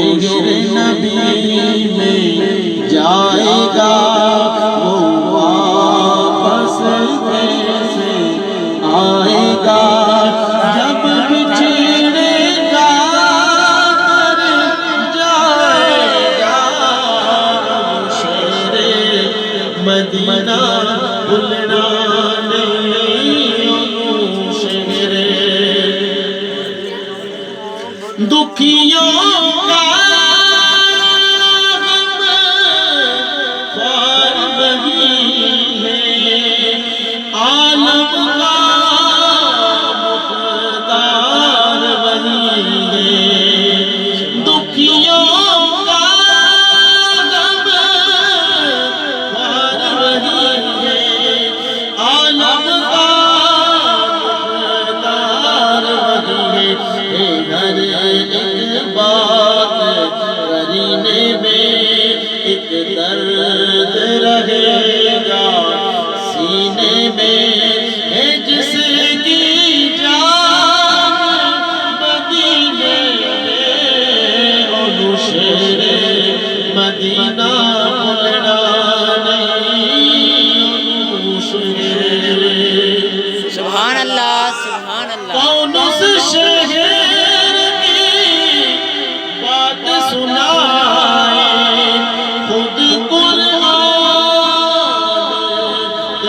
نبی میں جائے گا وہ واپس کیسے آئے گا جب بچھڑے گا کر جائے گا شیر مدینہ بھولنا نہیں شیر دکھیوں کا ایک درد رہے گا سینے میں جس کی جان مدینے میں اولو شیر مدینہ بھولنا نہیں اولو شیر سبحان اللہ سبحان اللہ کون اس شہر کی بات سنائے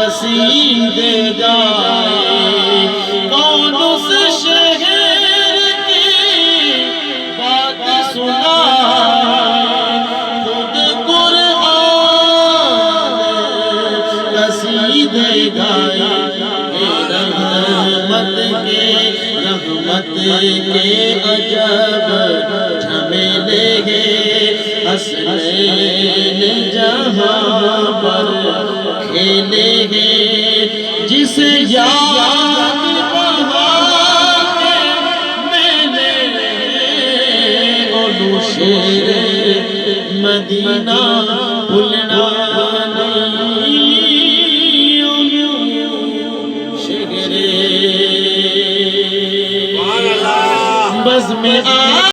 قصیدے گائے کون اس شہر کی بات سنائے خود قرآن قصیدے گائے رحمت کے عجب جھمیلے ہیں حسنین جہاں پر کھیلے ہیں جسے یاد بہار کے میلے اولو شیر مدینہ بھولنا نہیں اولو شیر بزم